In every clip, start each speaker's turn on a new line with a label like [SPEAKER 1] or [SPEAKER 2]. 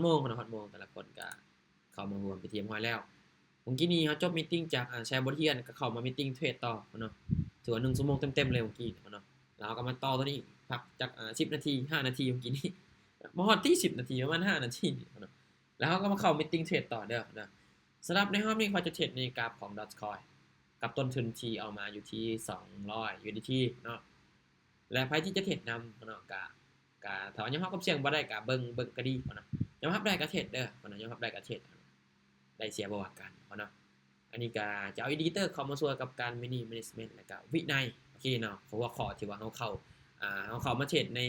[SPEAKER 1] โมงคนฮอดโมงแต่ละคนก็เข้ามาร่วมพิธีเรียบร้อยแล้วเมื่อกี้นี้เขาจบมีตติงจากแชร์บทเรียนก็เข้ามามีตติงเทรดต่อเนาะถือว่า1ชั่วโมงเต็มๆเลยเมื่อกี้เนาะแล้วก็มาต่อตัวนี้พักจาก10นาที5นาทีเมื่อกี้นี้บ่ฮอดที่10นาทีประมาณ5นาทีเนาะแล้วเขาก็มาเข้ามีตติงเทรดต่อเด้อนะสำหรับในรอบนี้เขาจะเทรดในกราฟของ Dogecoin กับต้นทุนที่เอามาอยู่ที่200 USDT เนาะและไผที่จะเทรดนำเนาะก็ถ้าว่ายอมรับความเสี่ยงบ่ได้ก็เบิ่งก็ดีเนาะยอมรับได้ก็เทรดเด้อเนาะยอมรับได้ก็เทรดได้เสียบ่ว่ากันเนาะอันนี้ก็จะเอาอีดิเตอร์เข้ามาช่วยกับการmanagement แล้วก็วินัยโอเคเนาะเพราะว่าข้อที่ว่าเฮาเข้ามาเทรดใน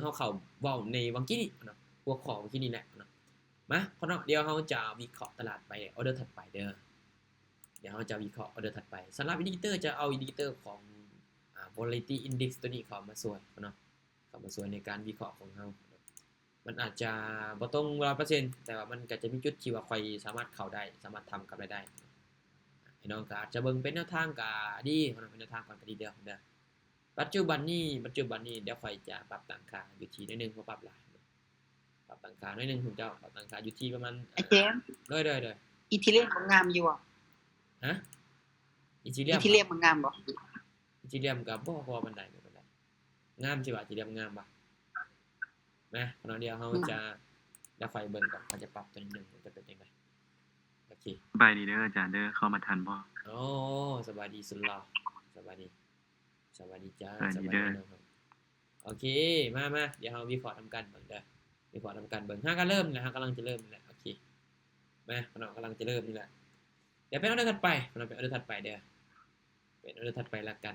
[SPEAKER 1] เฮาเข้าเว้าในวังกี้นี่เนาะพวกของเมื่อกี้นี่แหละเนาะมาเนาะเดี๋ยวเฮาจะวิเคราะห์ตลาดไปออเดอร์ถัดไปเด้อเดี๋ยวเฮาจะวิเคราะห์ออเดอร์ถัดไปสำหรับอีดิเตอร์จะเอาอีดิเตอร์ของvolatility index ตัวนี้เข้ามาช่วยเนาะเข้ามาช่วยในการวิเคราะห์ของเฮามันอาจจะบ่ตรง 100% แต่ว่ามันก็จะมีจุดที่ว่าค่อยสามารถเข้าได้สามารถทำกำไรได้พี่น้องก็อาจจะเบิ่งเป็นแนวทางก็ดีเป็นแนวทางก่อนก็ดีเด้อปัจจุบันนี้เดี๋ยวค่อยจะปรับตั้งค่าอยู่ที่นิดนึงบ่ปรับหลายปรับตั้งค่าหน่อยนึงผมจะปรับตั้งค่าอยู่ที่ประมาณ
[SPEAKER 2] ไอ้เจมส์
[SPEAKER 1] เด้อ
[SPEAKER 2] อีทีเรียมมันงามอยู่อ่ะ
[SPEAKER 1] ฮะอีทีเ
[SPEAKER 2] รียมมันงามบ่
[SPEAKER 1] อีทีเรียมก็บ่พอปานใดงามสิว่าอีทีเรียมงามบ่นะเนาะเดี๋ยวเฮาจะไฟเบิ่งก่อนเขาจะปรับตัวนิดนึงจะเป็นจังได๋โอเค
[SPEAKER 3] สบายดีเด้ออาจารย์เด้อเข้ามาทันบ่
[SPEAKER 1] โอ้สบายดีสุดหล่อสบายดีจ้า
[SPEAKER 3] สบายดี
[SPEAKER 1] นะครับโอเคมาเดี๋ยวเฮาวิเคราะห์ทำกันเบิ่งเด้อวิเคราะห์ทำกันเบิ่งเฮาก็เริ่มแล้วเฮากำลังจะเริ่มนี่แหละโอเคมาเนาะกำลังจะเริ่มนี่แหละเดี๋ยวเป็นออเดอร์ถัดไปเราเป็นออเดอร์ถัดไปเด้อเป็นออเดอร์ถัดไปแล้วกัน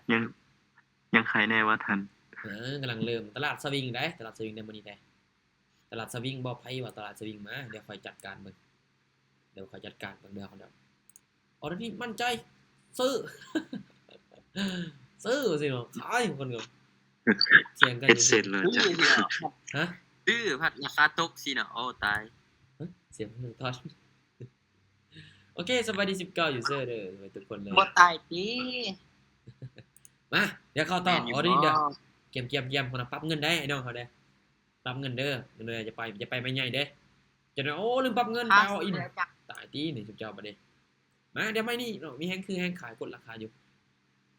[SPEAKER 3] ยังใครแน่ว่าทัน
[SPEAKER 1] กำลังเริ่มตลาดสวิงได้ตลาดสวิงได้มื้อนี้ได้ตลาดสวิงบ่ไผว่าตลาดสวิงมาเดี๋ยวค่อยจัดการเบิ่งเดี๋ยวค่อยจัดการเบิ่งเด้อเดี๋ยวออเดอร์นี้มั่นใจซื้อสิเนาะขายคนก็เถียงกันอยู่
[SPEAKER 3] เสร็จเลยจ้ะ
[SPEAKER 1] ฮะ
[SPEAKER 4] ผัดราคาตกสิเนาะโอ้ตาย
[SPEAKER 1] เสียงทอดโอเคสวัสดี19ยูเซอร์เด้อทุกคนเลย
[SPEAKER 2] บ่ตายติ
[SPEAKER 1] มาเดี๋ยวเข้าต่อออเดอร์นี้เด้อเก็บคนปรับเงินได้ไอ้น้องเขาเด้ปรับเงินเด้อเงินเลยจะไปไม่ใหญ่เด้จะโอ้ลืมปรับเงินไปเอาอินตายตีนี่สุดยอดบ่เด้มาเดี๋ยวไม่นี่เนาะมีแฮงคือแฮงขายกดราคาอยู่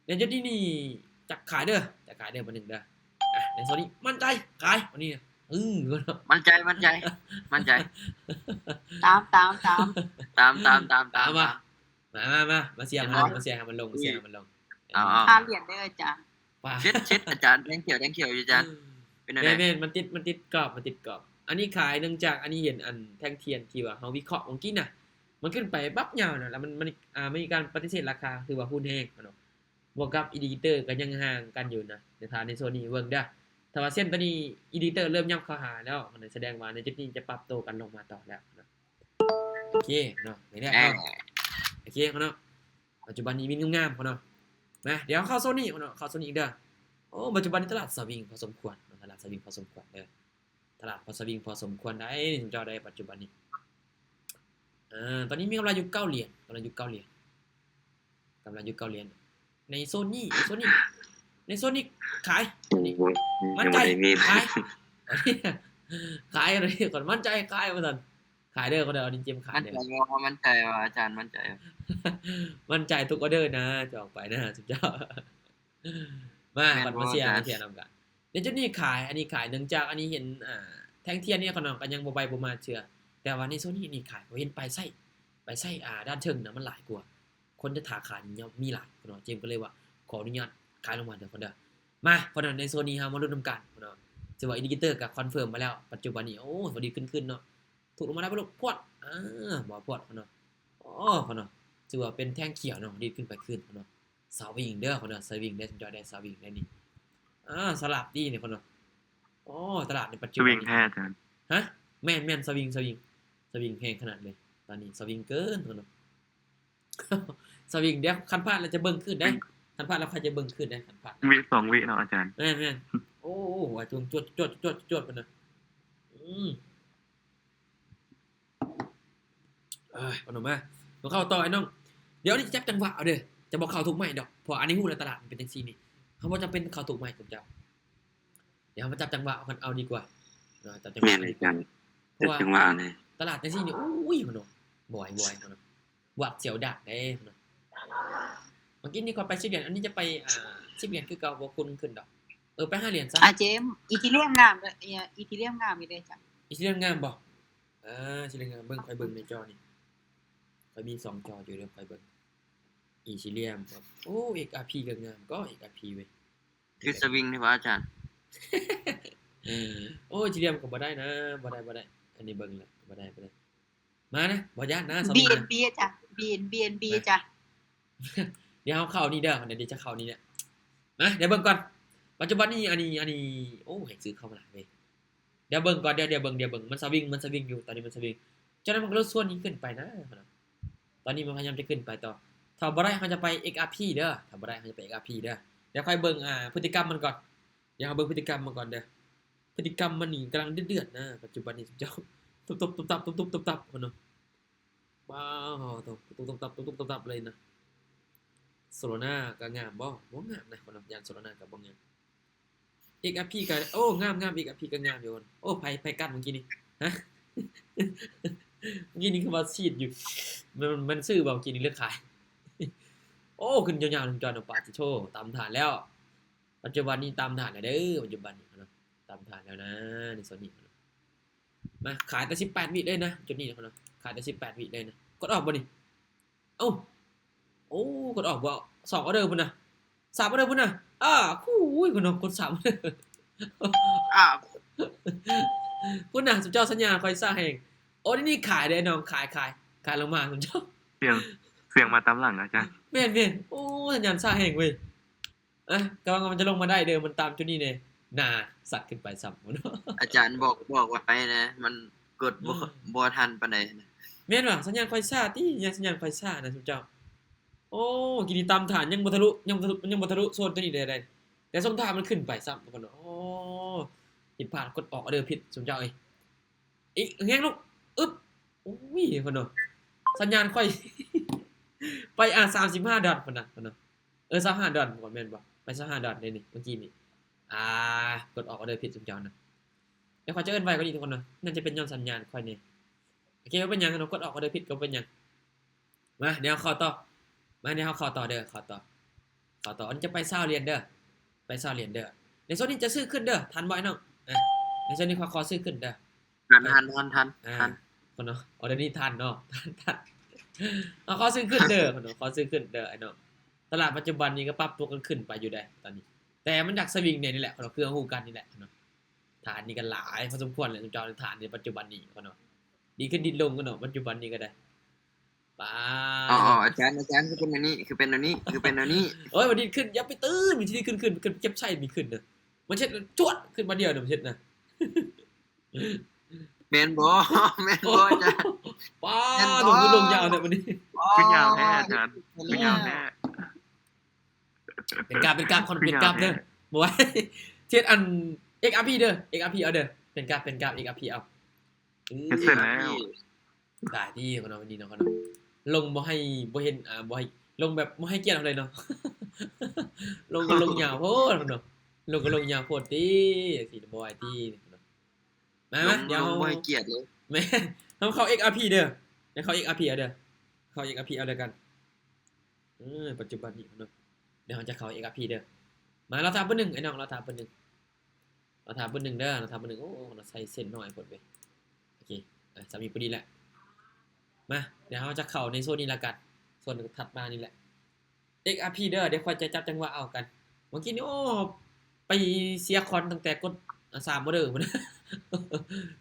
[SPEAKER 1] เดี๋ยวจุดนี้จักขายเด้อบัดนึงเด้อในโซนนี้มั่นใจขายวันนี้
[SPEAKER 4] มั่นใจ
[SPEAKER 2] ตาม
[SPEAKER 4] มา
[SPEAKER 1] เสียงมันลง
[SPEAKER 2] ค่าเหรียญเด้ออาจารย์
[SPEAKER 4] เช็ดอาจารย์แดงเขียวอยู่อาจารย์
[SPEAKER 1] เป็นอะไรแม่นมันติดกรอบอันนี้ขายเนื่องจากอันนี้เห็นอันแท่งเทียนที่ว่าเฮาวิเคราะห์เมื่อกี้น่ะมันขึ้นไปปั๊บยาวน่ะแล้วมันมีการปฏิเสธราคาคือว่าหุ้นแฮงเนาะบวกกับอินดิเคเตอร์ก็ยังห่างกันอยู่นะในโซนนี้เบิ่งเด้อถ้าว่าเส้นตัวนี้อินดิเคเตอร์เริ่มย่ำเข้าหาแล้วมันแสดงว่าในจุดนี้จะปรับตัวกันลงมาต่อแล้วเนาะโอเคเนาะนี่แหละโอเคเนาะปัจจุบันนี้มีงามๆเนาะนะเดี๋ยวเข้าโซนนี้เนาะเข้าโซนนี้เด้อโอ้ปัจจุบันนี้ตลาดสวิงพอสมควรเด้อตลาดพอสวิงพอสมควรได้เจ้าได้ปัจจุบันนี้ตอนนี้มีกำไรอยู่9เหรียญในโซนนี้ขายมั่นใจขายอะไรก่อนมั่นใจขายว่าซั่นขายเด้อก็ได้เอาดินเจมขายเด้อ
[SPEAKER 4] มั่นใจว่าอาจารย์มั่นใจ
[SPEAKER 1] มั่นใจทุกออเดอร์นะจะออกไปนะสุดยอดมาบัดมาเสียนำกันในจุดนี้ขายอันนี้ขายเนื่องจากอันนี้เห็นแท่งเทียนเนี่ยขนมกันยังบ่ไปบ่มาเชื่อแต่ว่าในโซนนี้นี่ขายบ่เห็นไปไส้ด้านเชิงน่ะมันหลายกว่าคนจะถาขายนี่มีหลายเนาะเจมก็เลยว่าขออนุญาตขายลงมาเด้อคนเด้อมาเพราะนั้นในโซนนี้เฮามาลุ้นนำกันเนาะสิว่าอินดิเคเตอร์ก็คอนเฟิร์มมาแล้วปัจจุบันนี้โอ้พอดีขึ้นเนาะถูกลงมาได้บ่ลูกพวดบ่พวดเนาะเนาะถือว่าเป็นแท่งเขียวเนาะดีขึ้นเนาะสวิงเด้อเนาะสวิงได้จอยได้สวิงได้นี่สลับดีนี่เนาะตลาดในปัจจุบัน
[SPEAKER 3] สวิงแท้อาจารย์
[SPEAKER 1] ฮะแม่นสวิงแพงขนาดเลยตอนนี้สวิงเกินเนาะสวิงเดี๋ยวคันพลาดแล้วจะเบิ่งขึ้นได้คันพลาดแล้วใครจะเบิ่งขึ้นได้คันพลาด
[SPEAKER 3] วิ2วิเนาะอาจารย์
[SPEAKER 1] แม่นโอ้ว่าจวดปานน่ะเอาหน่อยมาเข้าต่อไอ้น้องเดี๋ยวนี่จับจังหวะเอาเด้อจะบ่เข้าทุกไม้ดอกเพราะอันนี้ฮู้แล้วตลาดมันเป็นจังซี่นี่เฮาบ่จำเป็นเข้าทุกไม้ผมจับเดี๋ยวมาจับจังหวะกันเอาดีกว่าจับจังหวะ
[SPEAKER 3] อาจารย์
[SPEAKER 1] เพราะว่า
[SPEAKER 4] จังหวะนี่
[SPEAKER 1] ตลาดจังซี่นี่อุ้ยพุ่นเนาะบ่อยพุ่นเนาะหวัดเสียวดักเด้พุ่นเนาะเมื่อกี้นี่ก่อนไป10เหรียญอันนี้จะไป10เหรียญคือเก่าบ่คุณขึ้นดอกไป5เหรียญซะ
[SPEAKER 2] เจมอีทีเรียมงามเด้ออีทีเรียมงามมีเด้อจ้ะ
[SPEAKER 1] อีสิเรื่องงามบ่สิเรื่องงามเบิ่งค่อยเบิ่งในจอนี่ค่อยมี2จออยู่เด้อค่อยเบิ่งอีสิเลียมครับโอ้ XRP ก็งามก็ XRP เว้ย
[SPEAKER 4] คือสวิงนี่ว่าอาจารย์
[SPEAKER 1] โอ้อีสิเลียมก็บ่ได้นะบ่ได้อันนี้เบิ่งแล้วบ่ได้มานะบ่ญาตินะส
[SPEAKER 2] BNB จ้ะ BNB จ้ะ
[SPEAKER 1] เดี๋ยวเข้านี่เด้อเดี๋ยวจะเข้านี่เนี่ยนะเดี๋ยวเบิ่งก่อนปัจจุบันนี้อันนี้โอ้ให้ซื้อเข้ามาหลายเว้ยเดี๋ยวเบิ่งก่อนเดี๋ยวเบิ่งมันสวิงอยู่ตอนนี้มันสวิงฉะนั้นมันก็ลดส่วนนี้ขึ้นไปนะตอนนี้มันพยายามจะขึ้นไปต่อถ้าบ่ได้เขาจะไป XRP เด้อถ้าบ่ได้เขาจะไป XRP เด้อเดี๋ยวค่อยเบิ่งพฤติกรรมมันก่อนเดี๋ยวเบิ่งพฤติกรรมมันก่อนเด้อพฤติกรรมมันนี่กำลังเดือดๆนะปัจจุบันนี้เจ้าตุบๆตับเนาะว้าวตุบๆเลยนะโซโลนาก็งามบ่งามนะคนยานโซโลนาก็บ่งาม XRP ก็โอ้งาม XRP ก็งามอยู่โอ้ไผกัดเมื่อกี้นี่ฮะ เมื่อกี้นี่คือว่าซีดอยู่มันซื้อบ่เมื่อกี้นี่เลือกขาย โอ้ขึ้นยาวๆจอดปาติโชตามฐานแล้วปัจจุบันนี้ตามฐานแล้วเด้อปัจจุบันนี้เนาะตามฐานแล้วนะในโซนนี้มาขายแต่18วิเลยนะจุดนี้เนาะขายแต่18วิเลยนะกดออกบ่นี่โอ้กดออกบ่2ออเดอร์พุ่นน่ะ3ออเดอร์พุ่นน่ะคู่อุ้ยพุ่นน่ะกด3ออเดอร์ พุ่นน่ะสุดเจ้าสัญญาณไฟซ่าแห่งโอ้นี่ขายเด้น้องขายลงมาสุดเจ้า
[SPEAKER 3] เสียงมาตามหลังอาจารย์
[SPEAKER 1] แม่นโอ้สัญญาณซ่าแห่งเว้ยกำลังมันจะลงมาได้เด้อมันตามจุดนี้เนี่ยสัตว์ขึ้นไปซ้ำเนาะ
[SPEAKER 4] อาจารย์บอกไว้นะมันกดบ่ทันปานใดนะ
[SPEAKER 1] แม่นว่ะสัญญาณไฟซ่าที่สัญญาณไฟซ่านะสุดเจ้าโอ้กินตามฐานยังบ่ทะลุโซนตัวนี้ได้แต่ส่งทางมันขึ้นไปซ้ำทุกคนโอ้ผิดพลาดกดออกออเดอร์ผิดสุดเจ้าอีกแฮงลูกอึ๊บโอ้ยคนเนาะสัญญาณค่อย ไป35ดอทพุ่นน่ะ25ดอทบ่แม่นบ่ไป25ดอทนี่เมื่อกี้นี่กดออกออเดอร์ผิดสุดเจ้านะเดี๋ยวขอจะเอิ้นไว้กว่านี้ทุกคนเนาะน่าจะเป็นย้อนสัญญาณค่อยนี่โอเคว่าเป็นหยังเนาะกดออกออเดอร์ผิดก็เป็นหยังมาเดี๋ยวเข้าต่อมาเดี๋ยวเข้าต่อเด้อเข้าต่ออันนี้จะไป20เหรียญเด้อไป20เหรียญเด้อในโซนนี้จะซื้อขึ้นเด้อทันบ่ไอ้น้องในโซนนี้ขอซื้อขึ้นเด้อ
[SPEAKER 4] ทัน
[SPEAKER 1] คนเนาะออเดอร์นี้ทันเนาะทันขอซื้อขึ้นเด้อคนเนาะขอซื้อขึ้นเด้อไอ้น้องตลาดปัจจุบันนี้ก็ปรับตัวกันขึ้นไปอยู่ได้ตอนนี้แต่มันดักสวิงเนี่ยนี่แหละคนเนาะเครื่องฮู้กันนี่แหละเนาะฐานนี่ก็หลายพอสมควรเลยจอฐานในปัจจุบันนี้คนเนาะดีขึ้นดินลงกันเนาะปัจจุบันนี้ก็ได้ป้า
[SPEAKER 4] อาจารย์คือเป็นอันนี้
[SPEAKER 1] โอ้ยวันนี้ขึ้นอย่าไปตื่นมีที่ขึ้นเก็บใช่มีขึ้นเด้อมันเช็ดจวดขึ้นมาเดียวเด้อมันเช็ดนะ
[SPEAKER 4] แม่นบ่อาจารย์
[SPEAKER 1] ป้าลงยาวเนี่ยวันนี้
[SPEAKER 3] ขึ้นยาวแท้อาจารย์ขึ้นยาวแท้
[SPEAKER 1] เป็นกราฟเด้อบ่ไว้เทียดอัน XRP เด้อ XRP เอาเด้อเป็นกราฟ XRP เอา
[SPEAKER 3] เสร็จแล้ว
[SPEAKER 1] ได้ดีคนเนาะวันนี้เนาะคนเนาะลงบ่ให้บ่เห็นบ่ให้ลงแบบบ่ให้เกียรติเลยเนาะ ลงยาวโพดเนาะลงยาวโพดติสิบ่ให้ติมาเดี๋ยว
[SPEAKER 4] บ่ให้เกียรติเลย
[SPEAKER 1] แม่ทำเข้า XRP เด้อให้เข้า XRP เอาเด้อเข้า XRP เอาเด้อกันปัจจุบันนี้เนาะเดี๋ยวเราจะเข้า XRP เด้อมาเราถามเบอร์1ไอ้น้องเราถามเบอร์1เด้อเราถามเบอร์1โอ้เราใส่เส้นน้อยพดเว้ยโอเคสามีพอดีแหละมาเดี๋ยวเราจะเข้าในโซนนี้ละกันโซนถัดมานี่แหละ XRP เด้อเดี๋ยวค่อยจะจับจังหวะเอากันเมื่อกี้นี่โอ้ไปเสียคอนตั้งแต่กด3บ่เด้อพุ่น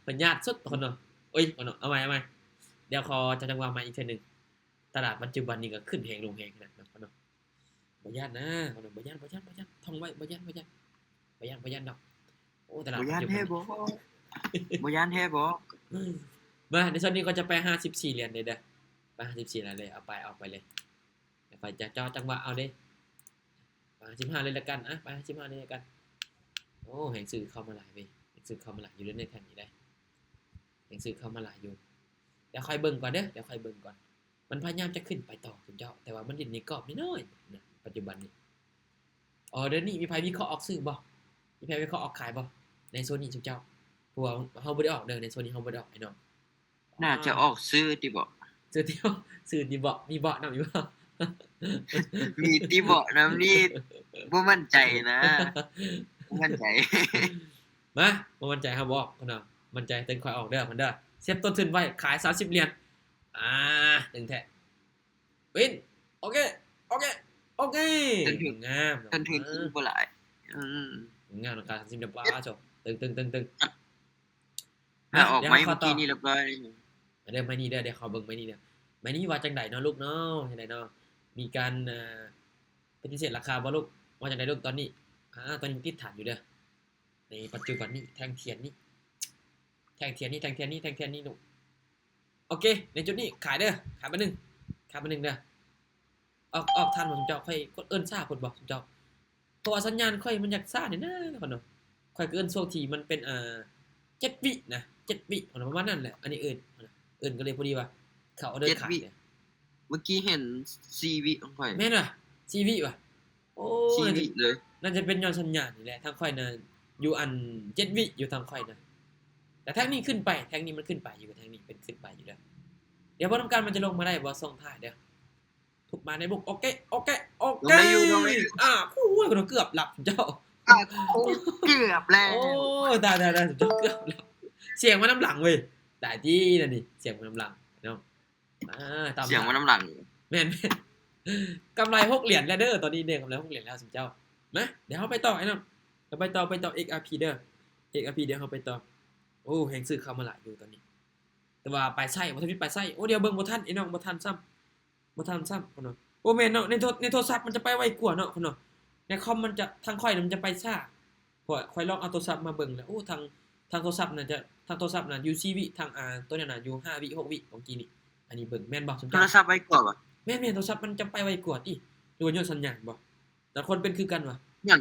[SPEAKER 1] ปัญญาสุดคนเนาะโอ้ยคนเนาะเอาใหม่เดี๋ยวขอจับจังหวะมาอีกทีนึงตลาดปัจจุบันนี้ก็ขึ้นแฮงลงแฮงนะคนเนาะบ่ย่านนะคนเนาะบ่ย่านท่องไว้บ่ย่านดอกโอ้ตลาดปัจจุบัน
[SPEAKER 4] บ่ย่านแท้บ่
[SPEAKER 1] มาในส่วนนี้ก็จะไป54เหรียญเลยเด้อไป54เหรียญเลยเอาไปเลยเดี๋ยวไปจะจ่อจังหวะเอาเด้55เลยละกันไป55เลยละกันโอ้แห่งซื้อเข้ามาหลายเว้ยแห่งซื้อเข้ามาหลายอยู่ในแผ่นนี้ได้แห่งซื้อเข้ามาหลายอยู่เดี๋ยวค่อยเบิ่งก่อนเด้อมันพยายามจะขึ้นไปต่อคุณเจ้าแต่ว่ามันอยู่ในกรอบน้อยๆนะปัจจุบันนี้เดี๋ยวนี้มีไผวิเคราะห์ออกซื้อบ่มีไผวิเคราะห์ออกขายบ่ในโซนนี้คุณเจ้าผ เพราะว่าเฮาบ่ได้ออกเด้อในโซนนี้เฮาบ่ได้ออกไอ้น้อง
[SPEAKER 4] น่าจะออกซื้อติบ่
[SPEAKER 1] ซื้อที่ซื้อที่บ่มีบ่นำอยู่บ่
[SPEAKER 4] มีติบ่นำนี่บ่มั่นใจนะบ่มั่นใจ
[SPEAKER 1] มาบ่มั่นใจเฮาบ่ออกพุ่นน่ะมั่นใจเต็งค่อยออกเด้อเพิ่นเด้อเสียบต้นทุนไว้ขาย30เหรียญตึงแท้วินโอเคโอเคโอเค
[SPEAKER 4] ต้นทุน
[SPEAKER 1] งาม
[SPEAKER 4] ต้นทุนบ่หลาย
[SPEAKER 1] งามการ30เรียบร้อยจบตึง
[SPEAKER 4] ถ้าออกไหม
[SPEAKER 1] ดี๋ยว
[SPEAKER 4] เมื่อกี้นี่เรียบร้อย
[SPEAKER 1] เด้อไม้นี้เด้อเดี๋ยวขอเบิ่งไม้นี้เด้อไม้นี้ว่าจังไดเนาะลูกเนาะจังไดเนาะมีการปฏิเสธราคาบ่ลูกว่าจังไดลูกตอนนี้ตอนนี้ติดฐานอยู่เด้อในปัจจุบันนี้แท่งเทียนนี่แท่งเทียนนี่ลูกโอเคในจุดนี้ขายเด้อขายมา1เด้อออกทันบ่สมเจ้าค่อยกดเอิ้นซ่าพุ่นบ่สมเจ้าเพราะว่าสัญญาณค่อยมันอยากซ่านี่นะพุ่นเนาะค่อยก็เอิ้นช่วงที่มันเป็น7วินะ7วิประมาณนั้นแหละอันนี้เอิ้นก็เลยพอดีว่าเขาเอาเดินขายเนี่ย
[SPEAKER 4] เมื่อกี้เห็น4วิของข่อย
[SPEAKER 1] แม่นว่ะ4วิว่ะโอ้
[SPEAKER 4] 4วิเลย
[SPEAKER 1] น่าจะเป็นย้อนสัญญาณนี่แหละทางค่อยน่ะอยู่อัน7วิอยู่ทางค่อยนะแต่แท่งนี้ขึ้นไปแท่งนี้มันขึ้นไปอยู่แท่งนี้เป็นขึ้นไปอยู่แล้วเดี๋ยวบ่ต้องการมันจะลงมาได้บ่ส่งท้ายเด้อทุบมาในบุกโอเคคู่ก็เกือบหลับเจ้า
[SPEAKER 4] เกือบแล้ว
[SPEAKER 1] โอ้ตายเจ้าเกือบหลับเสียงมันน้ำหลังเว้ยได้ที่นั่นนี่เสียงมันน้ำหลังเนาะตาม
[SPEAKER 4] เสียงว่าน้ำหลัง
[SPEAKER 1] แม่นกำไร6เหรียญแล้วเด้อตอนนี้เด้กำไร6เหรียญแล้วสิเจ้ามาเดี๋ยวเฮาไปต่อไอ้น้องเราไปต่อ XRP เด้อ XRP เดี๋ยวเฮาไปต่อโอ้แฮงซื้อเข้ามาหลายอยู่ตอนนี้แต่ว่าไปไส้บ่ทันมีไปไส้โอ้เดี๋ยวเบิ่งบ่ทันไอ้น้องบ่ทันซ้ำพุ่นเนาะโอ้แม่นเนาะในโทรศัพท์มันจะไปไวกว่าเนาะพุ่นเนาะในคอมมันจะทางค่อยมันจะไปช้าเพราะค่อยลองเอาโทรศัพท์มาเบิ่งแล้วโอ้ทางโทรศัพท์น่ะอยู่4วิทางตัวนั้นน่ะอยู่5วิ6วิเมื่อกี้นี่อันนี้เบิ่งแม่นบ่สม
[SPEAKER 4] โท
[SPEAKER 1] เจ้า
[SPEAKER 4] รศัพท์ไว้ก่อนว่ะ
[SPEAKER 1] แม่นโทรศัพท์มันจะไปไวกว่าติหรือว่าย้อนสัญญาณบ่แต่คนเป็นคือกันวะ
[SPEAKER 4] ย้อน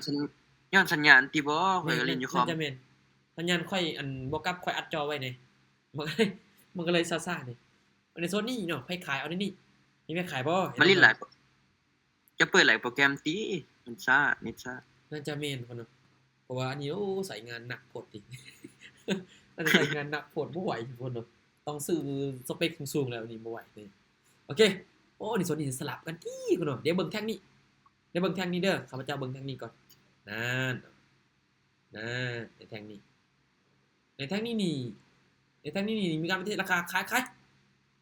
[SPEAKER 4] สัญญาณติบ่ข่อยก็เล่นอยู่คอม
[SPEAKER 1] น่าจะแม่นสัญญาณค่อยอันบ่กลับค่อยอัดจอไว้นี่มันก็เลยซ่าๆนี่ในโซนนี้เนาะให้ขายเอานี่มีแม่ขายบ่
[SPEAKER 4] มันลิ้นหลายจะเปิดหลายโปรแกรมติมันช้านิดช้า
[SPEAKER 1] น่าจะแม่นพุ่นเนาะเพราะว่าอันนี้โอ้ใส่งานหนักโพดติ น่าจะใส่งานหนักโพดบ่ไหวพุ่นเนาะต้องซื้อสเปคสูงๆแล้วนี่บ่ไหวเลยโอเคโอ้นี่โซนนี้สลับกันติพุ่นเนาะเดี๋ยวเบิ่งแท่งนี้เด้อข้าพเจ้าเบิ่งแท่งนี้ก่อนนั่นในแท่งนี้นี่มีการปฏิเสธราคาข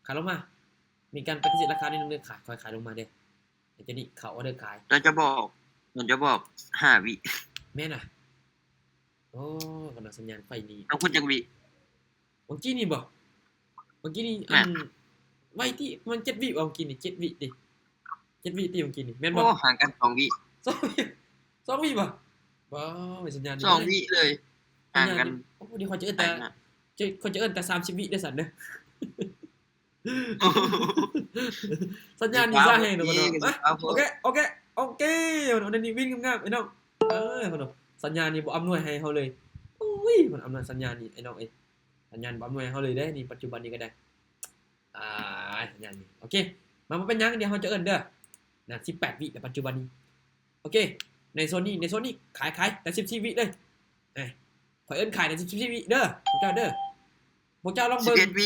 [SPEAKER 1] ายลงมามีการปฏิเสธราคานิดนึงขายลงมาเด้เดี๋ยวจะนี่เขาออเดอร์ขาย
[SPEAKER 4] เราจะบอก5วิ
[SPEAKER 1] แม่นอ่ะโอ้กำลังสัญญาณไฟนี้
[SPEAKER 4] ต้องพูดจักวิ
[SPEAKER 1] เมื่อกี้นี่บ่เมื่อกี้นี่
[SPEAKER 4] แม่
[SPEAKER 1] ไว้ที่มัน7วิเมื่อกี้นี่7วิติ7วิติเมื่อกี้นี่แม่นบ่
[SPEAKER 4] โอ้ห่างกัน2วิ
[SPEAKER 1] 2วิบ่ว้าวสัญญาณ
[SPEAKER 4] 2วิเลยห่างกัน
[SPEAKER 1] โอ้เดี๋ยวเขาจะเอิ้นแต่30วิด้วยสั่นเด้อ สัญญาณนี่ซ่าแฮงเนาะพุ่นเนาะโอเควันนี้วิ่งงามๆไอ้น้องพุ่นเนาะสัญญาณนี่บ่อำนวยให้เฮาเลยอุ้ยมันอำนวยสัญญาณนี่ไอ้น้องเอ้ยสัญญาณบ่อำนวยให้เฮาเลยเด้นี่ปัจจุบันนี้ก็ได้สัญญาณนี่โอเคมาเป็นหยังเดี๋ยวเฮาจะเอิ้นเด้อนะ18วิแต่ปัจจุบันนี้โอเคในโซนนี้ขายแต่14วิเลยขอยเอิ้นขายแต่14วิเด้อพวกเจ้าเด้อพวกเจ้าลองเบิ่ง
[SPEAKER 4] 11วิ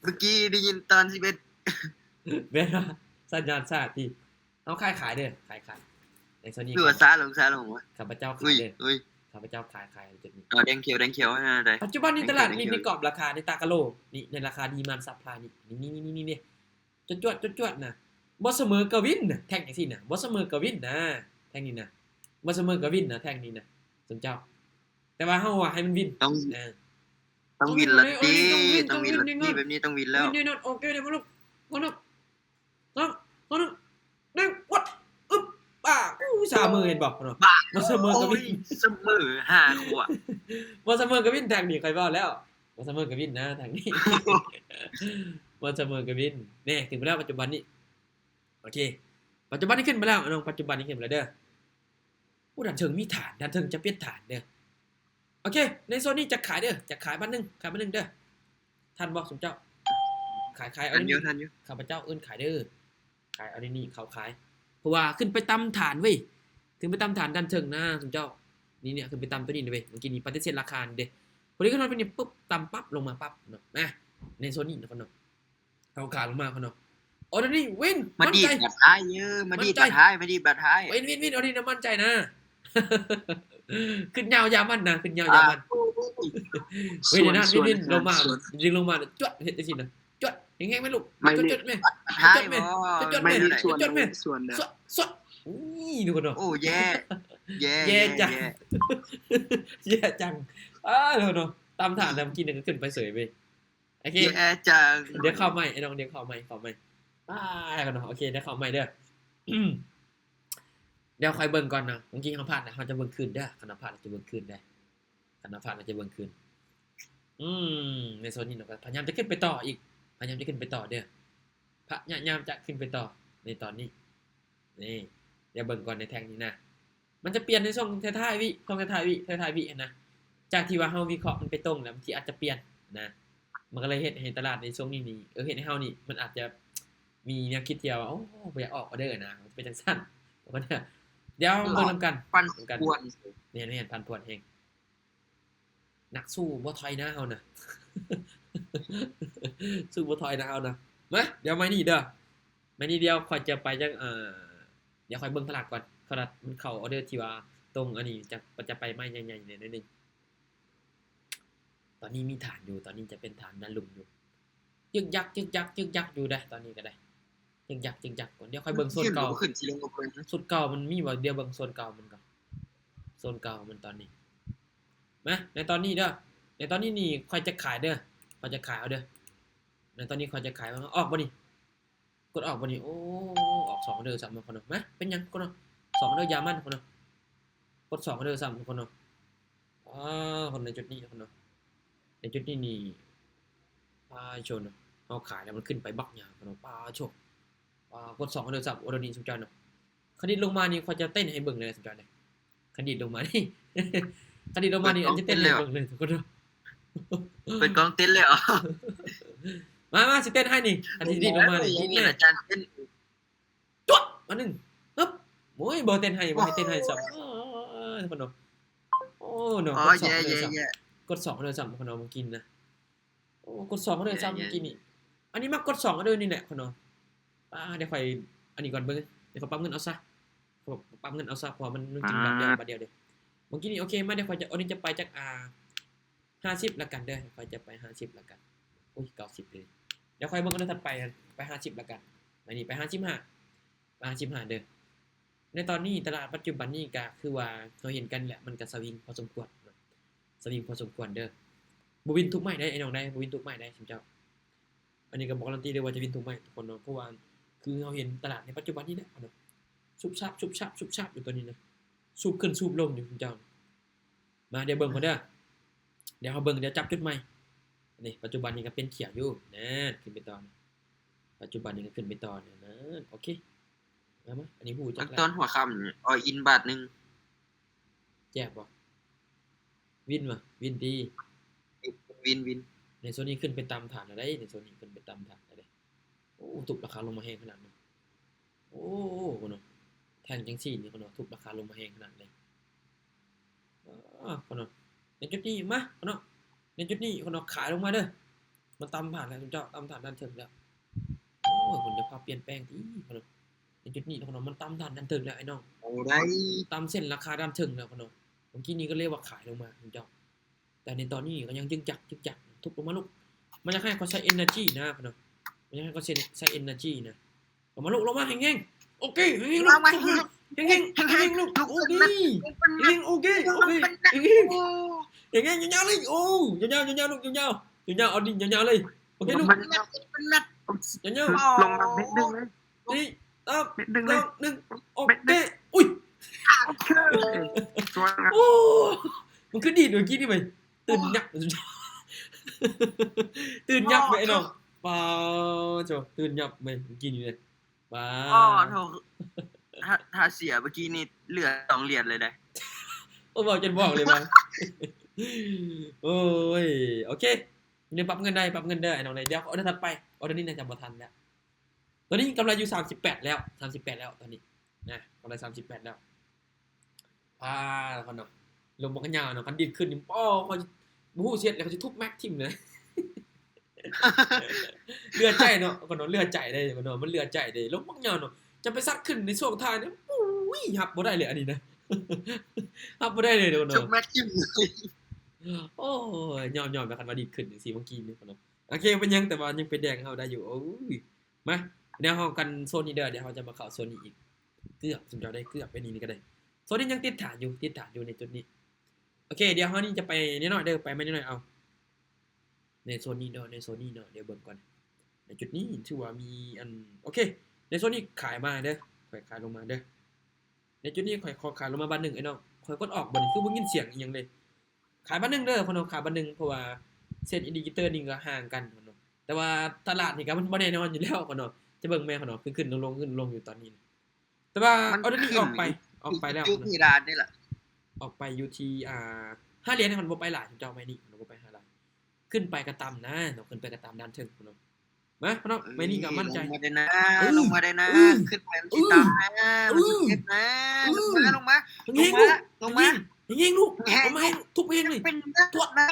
[SPEAKER 4] เมื่อกี้ได้ยินตอน11
[SPEAKER 1] แม่นว่าสัญญาณซ่าที่เอาขายเด้อขายในโซนนี้
[SPEAKER 4] คือว่าซาลงวะ
[SPEAKER 1] ข้าพเจ้า
[SPEAKER 4] อุ้
[SPEAKER 1] ขาย ยเด้อ
[SPEAKER 4] อุ้ย
[SPEAKER 1] ข้าพเจ้าขายจุดนี้
[SPEAKER 4] แดงเขียวได้
[SPEAKER 1] ปัจจุบันนี้ตลาด
[SPEAKER 4] แดง
[SPEAKER 1] นี่
[SPEAKER 4] เขียว
[SPEAKER 1] ในกรอบราคาในตากะโลนี่ในราคาดีมานซัพพลายนี่จวดนะบ่เสมอกับวินน่ะแท่งจังซี่น่ะบ่เสมอกับวินนะแท่งนี้นะบ่เสมอกับวินนะแท่งนี้นะสมเจ้า แต่ว่าเฮาว่าให้มันวิน
[SPEAKER 4] ต้อง
[SPEAKER 1] เออ
[SPEAKER 4] วินละตี
[SPEAKER 1] ต้
[SPEAKER 4] ต้
[SPEAKER 1] อ
[SPEAKER 4] อง ง
[SPEAKER 1] วิ
[SPEAKER 4] วิ
[SPEAKER 1] น
[SPEAKER 4] น
[SPEAKER 1] ต้
[SPEAKER 4] ละ
[SPEAKER 1] องวิน
[SPEAKER 4] ตีแบบนี้ต้องวินแล้ว
[SPEAKER 1] นี่โอเคเดี๋ยวมาลูกนั่งวัดอึ๊บ30,000เห็นบ่เนาะบ่เสมอกับวิน
[SPEAKER 4] เสมอ5ขวด
[SPEAKER 1] บ่เสมอกับวินแทงนี่ใครเว้าแล้วบ่เสมอกับวินนะแทงนี่ บ่เสมอกับวินแน่ถึงไปแล้วปัจจุบันนี้โอเคปัจจุบันนี้ขึ้นมาแล้วน้องปัจจุบันนี้ขึ้นมาแล้วเด้อผู้ดันเชิงมีฐานดันเชิงจะเปลี่ยนฐานเด้อโอเคในโซนนี้จะขายเด้อจะขายบ้านนึงเด้อท่านบอกสมเจ้าขายเอา
[SPEAKER 4] ทัน
[SPEAKER 1] นี่
[SPEAKER 4] อยู่
[SPEAKER 1] ข้าพเจ้าเอิ้นขายเด้อขายเอานี่เขาขายเพราะว่าขึ้นไปตำฐานเว้ยขึ้นไปตำฐานดันเชิงนะสมเจ้านี่เนี่ยขึ้นไปตำตัวนี้เว้ยเมื่อกี้นี้ปฏิเสธราคาเด้ พอดีก็นอนไปนี่ปุ๊บต่ำปั๊บลงมาปั๊บเนาะนะในโซนนี้เนาะเนาะเอาขาลงมาเนาะโอ้นี่วิน
[SPEAKER 4] มา
[SPEAKER 1] มั่น
[SPEAKER 4] ดี
[SPEAKER 1] ใจ
[SPEAKER 4] ดบัดท้ายเยอะมาดีดบัดท้ายมาดีดบัดท้าย
[SPEAKER 1] วินเอาดินะมั่นใจนะ ขึ้นยาวยามันนะขึ้นยาวยามันเว้ยเดี๋ยวนะวินลงมาดึงลงมาจวดเฮ็ดจังซี่นะจวดแห้งๆไหมลูกจวดๆแม่
[SPEAKER 4] บัดท้ายบ่
[SPEAKER 1] จด
[SPEAKER 5] ไม่
[SPEAKER 1] แม่
[SPEAKER 5] ได้ส่วน
[SPEAKER 1] จดแม่
[SPEAKER 5] ส่วนนะ
[SPEAKER 1] สดนี่ดูกันเนาะ
[SPEAKER 4] โอ้แย่แย่
[SPEAKER 1] แย่จัง แย่จังเนาะตามฐานกินก็ขึ้นไปเสยไปโอเค
[SPEAKER 4] แย่จัง
[SPEAKER 1] เดี๋ยวเข้าใหม่ไอ้น้องเดี๋ยวเข้าใหม่กันเนาะโอเคเดี๋ยวเข้าใหม่เด้อเดี๋ยวคอยเบิ่งก่อนนะเมื่อกี้เขาพลาดนะเขาจะเบิ่งคืนเด้อคณะพลาดจะเบิ่งคืนได้คณะพลาดจะเบิ่งคืนในโซนนี้เนาะพยายามจะขึ้นไปต่ออีกพยายามจะขึ้นไปต่อเด้อพยายามจะขึ้นไปต่อในตอนนี้นี่เดี๋ยวเบิ่งก่อนในแทงนี้นะมันจะเปลี่ยนในช่วงท้ายๆวิช่วงท้ายๆวินะจากที่ว่าเฮาวิเคราะห์มันไปตรงแล้วที่อาจจะเปลี่ยนนะมันก็เลยเฮ็ดให้ตลาดในช่วงนี้เฮ็ดให้เฮานี่มันอาจจะมีแนวคิดที่ว่าโอ้บ่อยากออกออเดอร์นะมันเป็นจังซั่นว่าเนี่ยเดี๋ยวเบิ่งนำกัน
[SPEAKER 4] ปัน
[SPEAKER 1] กัน
[SPEAKER 4] ปวน
[SPEAKER 1] เนี่ยพันพวนเฮงนักสู้บ่ถอยนะเฮานะ สู้บ่ถอยนะเฮานะมาเดี๋ยวไม่นี่เด้อไม่นี่เดียวค่อยจะไปจังเดี๋ยวค่อยเบิ่งตลาดก่อนตลาดมันเข้าออเดอร์ที่ว่าตรงอันนี้จะไปไม้ใหญ่ๆเนี่ยนิดนึงตอนนี้มีฐานอยู่ตอนนี้จะเป็นฐานด้านลุมอยู่ยึกยักอยู่ได้ตอนนี้ก็ได้ยึกยักก่อนเดี๋ยวค่อยเบิ่งโซนเก่า
[SPEAKER 4] ขึ้นสิลงกับเพิ่น
[SPEAKER 1] โซนเก่ามันมีบ่เดี๋ยวเบิ่งโซนเก่ามันก่อนโซนเก่ามันตอนนี้มาในตอนนี้เด้อในตอนนี้นี่ค่อยจะขายเด้อค่อยจะขายเอาเด้อในตอนนี้ค่อยจะขายออกบ่นี่กดออกบ่นี่โอ้ออก2เด้อ3คนเนาะมาเป็นหยังคนเนาะ2เด้อยามันคนเนาะกด2เด้อ3คนเนาะคนในจุดนี้คนเนาะในจุดนี้นี่ชนเนาะเอาขายแล้วมันขึ้นไปบักหยาคนเนาะโชคกด2เด้อ3โอ้เดี๋ยวนี้สุดยอดเนาะคดิตลงมานี่ค่อยจะเต้นให้เบิ่งเลยสุดยอดเลยคดิตลงมานี่ คดิตลงมานี่อันจะเต้นให้เบิ่งเลยทุกคนเนาะ
[SPEAKER 4] เป็นกองเต้นเลยเหรอ
[SPEAKER 1] มาสิเต้นให้นี่คดิตลงมานี่
[SPEAKER 4] นี่อาจารย์เต้น
[SPEAKER 1] จวดมาหนึ่งปึ๊บโอ้ยบ่เต้นให้บ่ให้เต้นให้ซ้ำทุกคนเนาะโอ้เนาะ
[SPEAKER 4] อ๋อก
[SPEAKER 1] ด2
[SPEAKER 4] แย่
[SPEAKER 1] เลย
[SPEAKER 4] แย่
[SPEAKER 1] ซ้ำ
[SPEAKER 4] แย่
[SPEAKER 1] กด2เลยซ้ำทุกคนเนาะบ่กินนะโอ้กด2เลยซ้ำบ่กินนี่อันนี้มากด2เด้อนี่แหละคนเนาะเดี๋ยวค่อยอันนี้ก่อนเบิ่งเดี๋ยวเขาปั๊มเงินเอาซะปั๊มเงินเอาซะพอมันกินบัดเดียวเด้เมื่อกี้นี่โอเคมาเดี๋ยวค่อยจะอันนี้จะไปจาก50ละกันเด้อค่อยจะไป50ละกันโอ้ย90เลยเดี๋ยวค่อยเบิ่งกันถัดไป50ละกันอันนี้ไป55เด้อในตอนนี้ตลาดปัจจุบันนี้ก็คือว่าเราเห็นกันแหละมันก็สวิงพอสมควรเนาะสวิงพอสมควรเด้อบ่วินทุกไม้ได้ไอ้น้องได้บ่วินทุกไม้ได้ชิมเจ้าอันนี้ก็บอกการันตีเลยว่าจะวินทุกไม้ทุกคนเนาะเพราะว่าคือเราเห็นตลาดในปัจจุบันนี้นะเนาะชุบชับอยู่ตัวนี้นะสูบขึ้นสูบลงอยู่ชิมเจ้ามาเดี๋ยวเบิ่งก่อนเด้อเดี๋ยวเฮาเบิ่งเดี๋ยวจับจุดใหม่นี่ปัจจุบันนี้ก็เป็นเขียวอยู่นะขึ้นไปต่อนะปัจจุบันนี้ก็ขึ้นไปต่อเนี่ยนะโอเคมาอันนี้ฮู้จักแล้ว
[SPEAKER 4] ตอนหัวค่ำเนี่ยอินบาทนึง
[SPEAKER 1] แจกบ่วินวะวินดี
[SPEAKER 4] วิน
[SPEAKER 1] ในโซนนี้ขึ้นไปตามฐานอะไรในโซนนี้ขึ้นไปตามฐานอะไรโอ้ทุบราคาลงมาแห้งขนาดนั้นโอ้คนเนาะแทงจังซี่นี่คนเนาะทุบราคาลงมาแห้งขนาดเลยคนเนาะในจุดนี้มาคนเนาะในจุดนี้คนเนาะขายลงมาเด้อมันตามผ่านแล้วเจ้าตามฐานด้านถึงแล้วโอ้คนจะพาเปลี่ยนแปลงที่คนเนาะในจุดนี้คนเนาะมันตามฐานด้านถึงแล้วไอ้น้อง
[SPEAKER 4] โอ้ได้
[SPEAKER 1] ตามเส้นราคาด้านถึงแล้วคนเนาะเมื่อกี้นี้ก็เรียกว่าขายลงมาเจ้าแต่ในตอนนี้ก็ยังจึกจักทุบลงมาลูกมันจะให้เขาใช้ energy นะคนเนาะมันจะให้เขาใช้ energy นะลงมาลูกลงมาแห้งๆโอเคแห้งๆลูกแห้งๆลูกโอเคแห้งๆโอเคแห้งๆยาวๆเลยโอ้ยาวๆลูกยาวๆเอาดิยาวๆเลยโอเคลูก
[SPEAKER 4] มันนัด
[SPEAKER 1] ยาว
[SPEAKER 3] ลงมาเม็ดนึงเลย
[SPEAKER 1] ๆนี่ตับ
[SPEAKER 3] เม็ดนึงเลย
[SPEAKER 1] โอเคอุ้ย
[SPEAKER 3] สวยครับ
[SPEAKER 1] โอ้มันคือดีดเมื่อกี้นี่ไปตื่นยักตื่นยักไปไอ้น้องป้าโจตื่นยักไปเมื่อกี้นี่เลยป้า
[SPEAKER 4] โทถ้าเสียเมื่อกี้นี่เหลือ2เหรียญเลยได้
[SPEAKER 1] โอ้บอกจนบอกเลยมั้งโอ้ยโอเคเดี๋ยวปรับเงินได้ไอ้น้องเลยเดี๋ยวออเดอร์ถัดไปออเดอร์นี้น่าจะบ่ทันแล้วตอนนี้กำไรอยู่38แล้วตอนนี้นะกำไร38แล้วคนเนาะลงมากันยาวเนาะคันดีขึ้นนี่ป้อ บ่ฮู้เสียดแล้วเขาสิทุบแม็กทิ่มเลย เลือดใจเนาะก็เนาะเลือดใจได้ก็เนาะมันเลือดใจได้ลงบักยาวเนาะจะไปซัดขึ้นในช่วงท้ายเนี่ยอุ้ยหับบ่ได้เลยอันนี้นะ หับบ่ได้เลยเด้อ
[SPEAKER 4] ชุบ
[SPEAKER 1] เนาะ
[SPEAKER 4] แม็กกิ้มเลย
[SPEAKER 1] โอ้ยยอมๆแบบคันว่าดีขึ้นจังซี่เมื่อกี้นี่เนาะโอเคเป็นยังแต่ว่ายังเป็นแดงเฮาได้อยู่โอ้ยมาเดี๋ยวเฮากันโซนนี้เด้อเดี๋ยวเฮาจะมาเข้าโซนนี้อีกเกือบสมเจ้าได้เกือบไปนี่ก็ได้โซนนี้ยังติดฐานอยู่ในจุดนี้โอเคเดี๋ยวเฮานี่จะไปนิดหน่อยเด้อไปมานิดหน่อยเอาในโซนนี้เนาะเดี๋ยวเบิ่งก่อนในจุดนี้ถือว่ามีอันโอเคในโซนนี้ขายมาเด้อค่อยขายลงมาเด้อในจุดนี้ค่อยขอขายลงมาบาทนึงไอ้น้องค่อยกดออกบ่นี่คือบ่ยินเสียงอีหยังเลยขายบาทนึงเด้อพ่อน้องขายบาทนึงเพราะว่าเส้นอินดิเคเตอร์นี่ก็ห่างกันพ่อน้องแต่ว่าตลาดนี่ก็มันบ่แน่นอนอยู่แล้วพ่อน้องจะเบิ่งแม่พ่อน้องขึ้นๆลงๆขึ้นลงอยู่ตอนนี้แต่ว่าเอาเดี๋ยวนี้ออกไปแล้ว
[SPEAKER 4] จุกนี่ร้านนี่แหละ
[SPEAKER 1] ออกไปอยู่ที่5เหรียญมันบ่ไปหลายเจ้าไม่นี่มันบ่ไป5หลายขึ้นไปกระตำนะเนาะขึ้นไปกระตำด้านถึงพ่อน้องมาพ่อน้องไม่นี่ก็มั่นใจ
[SPEAKER 4] ลงมาได้นะ
[SPEAKER 1] เออ
[SPEAKER 4] ลงมาได้นะ
[SPEAKER 1] เออ
[SPEAKER 4] ขึ้นไปมันสิตามนะมันสิเก็บนะ
[SPEAKER 1] เออ
[SPEAKER 4] ลงมา
[SPEAKER 1] เฮงๆ
[SPEAKER 4] ลงมา
[SPEAKER 1] เฮงๆลูก
[SPEAKER 4] แฮง
[SPEAKER 1] เอามาให้ทุบเฮงเลย
[SPEAKER 4] เป็น
[SPEAKER 1] ตรวจ
[SPEAKER 4] นะ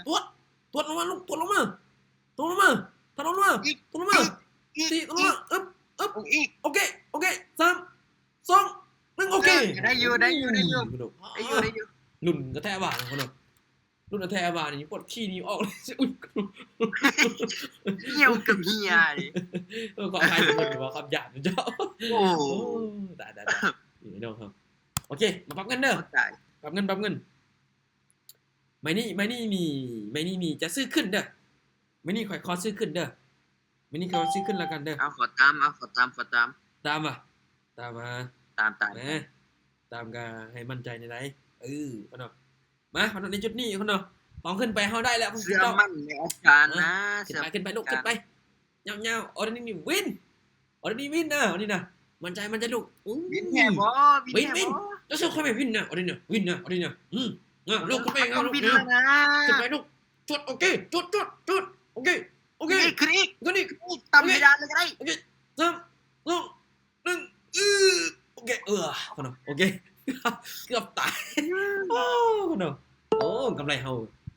[SPEAKER 1] ตรวจลงมาลูกตรวจลงมาตรวจลงมาตรวจลงมาตรวจลงมา
[SPEAKER 4] อีก
[SPEAKER 1] ตีตรวจลงมาอึ๊บ
[SPEAKER 4] อีก
[SPEAKER 1] โอเค3 2 1โอเค
[SPEAKER 4] ได้อยู่
[SPEAKER 1] พ่อน้อง
[SPEAKER 4] ได้อยู่
[SPEAKER 1] รุ่นกระแทกบาทพ่อน้องรุ่นกระแทกบาทนี่ปวดขี้นี่ออกเลยอุ๊ย
[SPEAKER 4] เหี่ยวกับเหียดิ
[SPEAKER 1] ขออภัยทุกคนว่าคำหยาบนะเจ้า
[SPEAKER 4] โอ้
[SPEAKER 1] โอ้ได้นี่น้องครับโอเคมาปรับเงินเด้อ
[SPEAKER 4] เข้าใจ
[SPEAKER 1] ปรับเงินไม่นี่จะซื้อขึ้นเด้อไม่นี่ขอซื้อขึ้นเด้อไม่นี่ขอซื้อขึ้นแล้วกันเด้อ
[SPEAKER 4] เอาขอตาม
[SPEAKER 1] ตามมา
[SPEAKER 4] ตาม
[SPEAKER 1] นะตามก็ให้มั่นใจในไหนพ่อน้องมาพ่อน้องในจุดนี้พ่อน้องของขึ้นไปเฮาได้แล้วพ่อ
[SPEAKER 4] เสื้อ
[SPEAKER 1] เจ้า
[SPEAKER 4] มั่นในอาจารย์นะ
[SPEAKER 1] ขึ้นไปลูกขึ้นไปยาวๆออร์นี่วินออร์นี่วินนะอันนี้นะมั่นใจลูก
[SPEAKER 4] วินแห่บ่วินแห่บ่
[SPEAKER 1] แล้วเชื่อค่อยไปวินนะออร์นี่นะวินนะลูกขึ้นไปเอาลูก
[SPEAKER 4] วิน
[SPEAKER 1] นะ
[SPEAKER 4] แล้วนะ
[SPEAKER 1] ขึ้นไปลูกจุดโอเคจุดโอเค
[SPEAKER 4] ขึ้นอีก
[SPEAKER 1] ก็นี่
[SPEAKER 4] ตามเวลาเลยก็ได้
[SPEAKER 1] โอเค3 2 1โอเคพ่อน้องโอเคเกือบตายพ่อน้องโอ้กำไรเฮา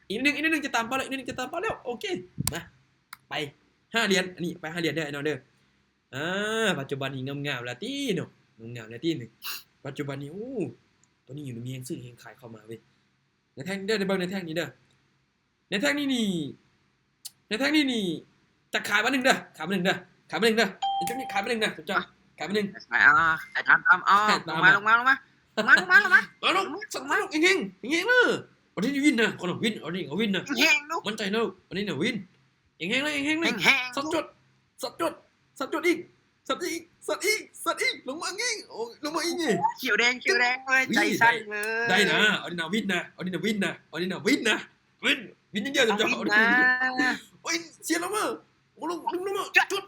[SPEAKER 1] อีกนิดนึงจะตามเป้าแล้วโอเคมาไป5เหรียญอันนี้ไป5เหรียญเด้อไอ้น้องเด้อปัจจุบันนี้งามๆแล้วตี้เนาะงามๆแล้วตี้นึงปัจจุบันนี้ตัวนี้อยู่มีเฮงซื้อเฮงขายเข้ามาเว้ยในแท่งเด้อในเบิ่งในแท่งนี้เด้อในแท่งนี้นี่จะขายมา1เด้อขายมา1เด้อในจุดนี้ขายมา1นะจุ๊บจ้าขายมา1
[SPEAKER 4] ใส่ตามลงมา
[SPEAKER 1] มาลูกสั่งมาลูกเฮงเด้ออันนี้วินนะคนวินอันนี้วินนะ
[SPEAKER 4] แห้งลูก
[SPEAKER 1] มั่นใจนะลูกอันนี้น่ะวินเฮงเลย
[SPEAKER 4] แห้ง
[SPEAKER 1] สับจดอีกลงมางี้โอ้ลงมาอีกนี่
[SPEAKER 4] เขียวแดงเลยใจสั่นเลย
[SPEAKER 1] ได้นะอันนี้น่ะวินนะวินเยอะๆจัง
[SPEAKER 4] วินนะ
[SPEAKER 1] โอ้ยเสียลงมาโอ้ลงมาจุด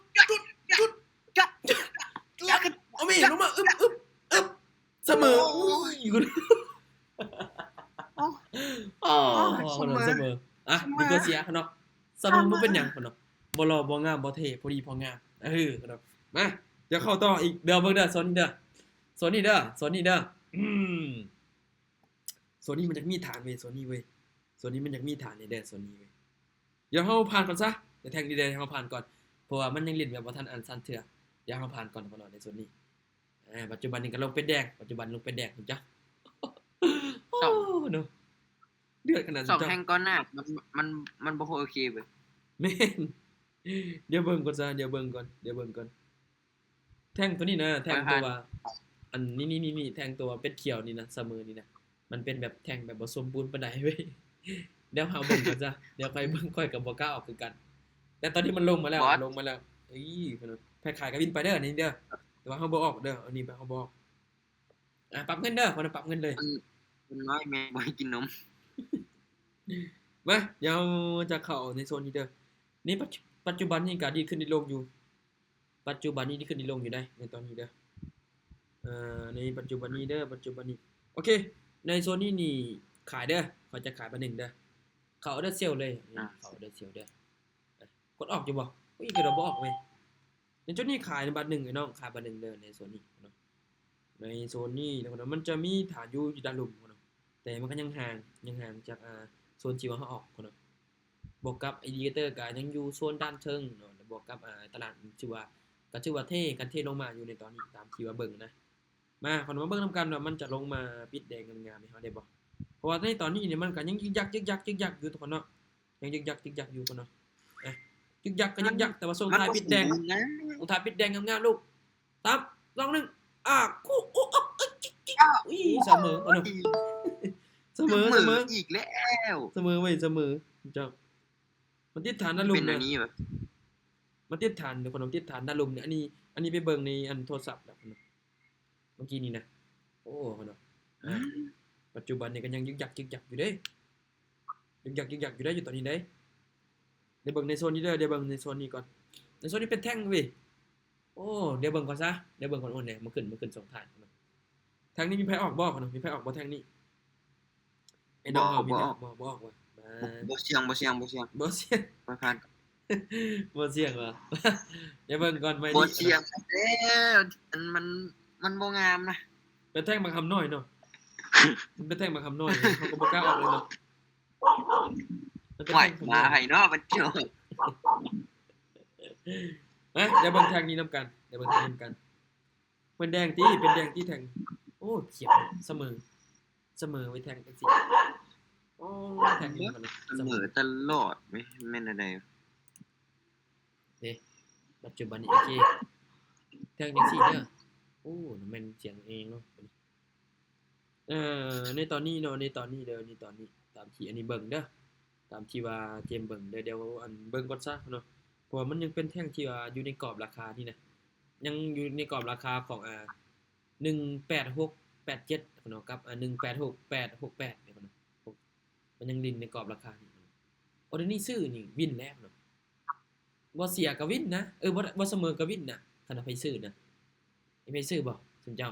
[SPEAKER 1] เอามีลงมาอึ๊บเสมออุ้ยกูเสมอนี่ก็เสียเนาะเสมอมันเป็นหยังเนาะบ่รอบ่งามบ่เท่พอดีพองามเนาะมาเดี๋ยวเข้าต่ออีกเดี๋ยวเบิ่งเด้อโซนนี้เด้อโซนนี้มันจะมีฐานเว้ยโซนนี้มันจะมีฐานในเด้อโซนนี้เว้ยเดี๋ยวเฮาผ่านก่อนซะเดี๋ยวแทงดีเด้อเฮาผ่านก่อนเพราะว่ามันยังเล่นแบบบ่ทันอันซันเถื่อเดี๋ยวเฮาผ่านก่อนพอเนาะในโซนนี้ปัจจุบันนี้ก็ลงเป็นแดงจ้ะเนาะเดือดขนาด
[SPEAKER 4] สองแข่งก่อนหน้ามันบ่โอเคเว้ย
[SPEAKER 1] แม่นเดี๋ยวเบิ่งก่อนแท่งตัวนี้นะแท่งตัวว่าอันนี่แท่งตัวเป็ดเขียวนี่นะเสมอนี่นะมันเป็นแบบแท่งแบบบ่สมบูรณ์ปานใดเว้ยเดี๋ยวเฮาเบิ่งก่อนจ้ะเดี๋ยวค่อยเบิ่งค่อยก็บ่กล้าออกคือกันแต่ตอนนี้มันลงมาแล้วเอ้ยเพิ่นแพ้ขายกับวินไปเด้อนี่เด้อแต่ว่าเฮาบ่ออกเด้ออันนี้เฮาบ่ออกปรับเงินเด้อเพิ่นปรับเงินเลย
[SPEAKER 4] มันน้อยแม่บ่ให้กินนม
[SPEAKER 1] มาเดี๋ยวจะเข้าในโซนนี้เด้อนี่ปัจจุบันนี่ก็ดีขึ้นดีลงอยู่ได้ในตอนนี้เด้อในปัจจุบันนี้โอเคในโซนนี้นี่ขายเด้อเขาจะขายมา1เด้อเขาเอาได้เซลเลยเขาเอาได้เซลเด้อกดออกอยู่บ่อุ้ยกระโดดบ่ออกเว้ยในจุดนี้ขายในบัตร1ไอ้น้องขายบัตร1เด้อในโซนนี้เนาะในโซนนี้นะมันจะมีฐานอยู่ด้านลุ่มเนาะแต่มันก็ยังห่างจากโซ โซนที่ว่าเฮาออกคนเนาะบวกกับอินดิเคเตอร์ก็ยังอยู่โซนด้านเทิงเนาะแล้วบวกกับตลาดชื่อว่าก็ชื่อว่าเทกันเทลงมาอยู่ในตอนนี้ตามที่ว่าเบิ่งนะมาขอมาเบิ่งนํกันว่ามันจะลงมาปิดแดงงามๆให้เฮาได้บ่เพราะว่าในตอนนี้เนี่ยมันก็ยังยึกยักอยู่ทุกคนเนาะยังยึกยักอยู่คนเนาะยึกยักก็ยึกยักแต่ว่าส่งท้ายปิดแดง
[SPEAKER 4] นะ
[SPEAKER 1] ส่งท้ายปิดแดงงามๆลูก3 2 1คู่อุ้ยเสมอเนาะเสมอ
[SPEAKER 4] อีกแล้ว
[SPEAKER 1] เสมอเว้ยเสมอเจ้ามันติดฐานด้านลุ
[SPEAKER 4] เป็
[SPEAKER 1] ม
[SPEAKER 4] นอั
[SPEAKER 1] เนี่ย
[SPEAKER 4] นนี้แบบ
[SPEAKER 1] มันติดฐานเดี๋ยวคนเอาติดฐานด้านลุมเนี่ยอันนี้ไปเบิ่งในอันโทรศัพท์แล้วเนาะเมื่อกี้นี้นะโอ้เนาะปัจจุบันนี่ก็ยังยึกยักอยู่เด้ยึกยักอยู่ได้อยู่ตอนนี้เด้เดี๋ยวเบิ่งในโซนนี้เด้อเดี๋ยวเบิ่งในโซนนี้ก่อนในโซนนี้เป็นแท่งเว้ยโอ้เดี๋ยวเบิ่งก่อนซะเดี๋ยวเบิ่งก่อนโอนเนี่ยมันขึ้นส่งฐานเนาะทางนี้มีไผออกบ่เนาะมีไผออกบ่ทางนี้ไอ้น้องเอามีไผออกบ่ออกว่ะมา
[SPEAKER 4] บ่เสียง
[SPEAKER 1] บ่เสียง
[SPEAKER 4] บ่ผ่าน
[SPEAKER 1] บ่เสียงเหรอ เดี๋ยวเบิ่งก่อนไว้
[SPEAKER 4] บ่
[SPEAKER 1] นี่
[SPEAKER 4] เสียงแล้วมันบ่งามนะ
[SPEAKER 1] เป็นแท่งบางคำน้อยเนาะ มันเป็นแท่งบางคำน้อยเขาก็บ่กล้าออกเลยเนาะมันเป็น
[SPEAKER 4] ไหว
[SPEAKER 1] แท่งคำน้
[SPEAKER 4] มา
[SPEAKER 1] อย
[SPEAKER 4] ให้เนาะมันเจ้า
[SPEAKER 1] เดี๋ยวเบิ่งแท่งนี้นํกันเป็นแดงที่แท่งโอ้เขียวเสมอไว้แท่งจังซี่โอ้แท่งนี้มัน
[SPEAKER 4] เสมอตลอดไม่แม่นอะไร
[SPEAKER 1] ปัจจุบันนี้โอเคแท่งจังซี่เด้อโอ้นั่นแม่นเสียงเองเนาะในตอนนี้เนาะในตอนนี้ตามที่อันนี้เบิ่งเด้อตามที่ว่าเจมเบิ่งเดี๋ยวอันเบิ่งก่อนซะเนาะเพราะว่ามันยังเป็นแท่งที่ว่าอยู่ในกรอบราคานี่นะยังอยู่ในกรอบราคาของ18687เนาะกับ18668เนี่ยเนาะมันยังดินในกรอบราคานี่โอ้เดี๋ยวนี้ซื้อนี่วินแล้วเนาะบ่เสียก็วินนะบ่เสมอก็วินนะคันเอาไปซื้อนะไปซื้อบ่ซุมเจ้า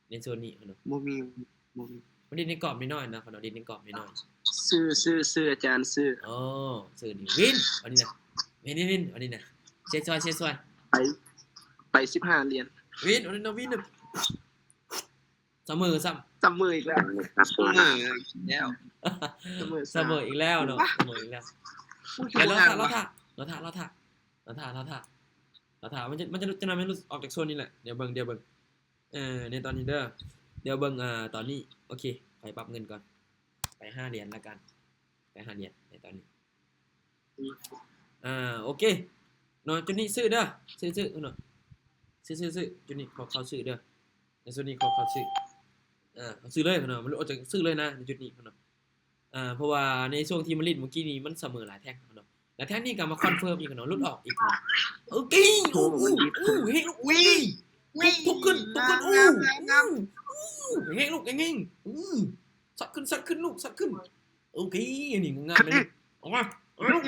[SPEAKER 1] ในโซนนี้เนาะ
[SPEAKER 4] บ่มี
[SPEAKER 1] มันดินในกรอบน้อยๆนะเขาเนาะดินในกรอบน้อย
[SPEAKER 3] ซื้ออาจารย์ซื้อ
[SPEAKER 1] ๆอ๋อซื้อนี่วินเอานี่นะวินเอานี่นะเสียซอย
[SPEAKER 3] ไป15เหรียญ
[SPEAKER 1] วินเอานี่นะวินน่ะเสมอซ้ำ
[SPEAKER 3] จำมืออีกแล้ว
[SPEAKER 4] เสมอแล้ว
[SPEAKER 1] เสมออีกแล้วเนาะเสมออีกแล้วแล้วเราถ่ามันจะนำให้รู้ออกจากโซนนี้แหละเดี๋ยวเบิ่งในตอนนี้เด้อเดี๋ยวเบิ่งตอนนี้โอเคไปปรับเงินก่อนไป5เหรียญละกันไป5เหรียญในตอนนี้โอเคเนาะจุดนี้ซื้อเด้อซื้อเนาะซื้อจุดนี้เขาซื้อเด้อในโซนนี้เขาซื้อเขาซื้อเลยเนาะมันออกจากซื้อเลยนะในจุดนี้เนาะเพราะว่าในช่วงที่มันลิ้นเมื่อกี้นี้มันเสมอหลายแท่งเนาะแล้วแท่งนี้ก็มาคอนเฟิร์มอีกเนาะลุดออกอีกเนาะโอเคเฮ้ยลูกทุกขึ้นเฮ้ยลูกเงี้ยสัดขึ้นลูกสัดขึ้นโอเคนี่งามเลยออกมาลูก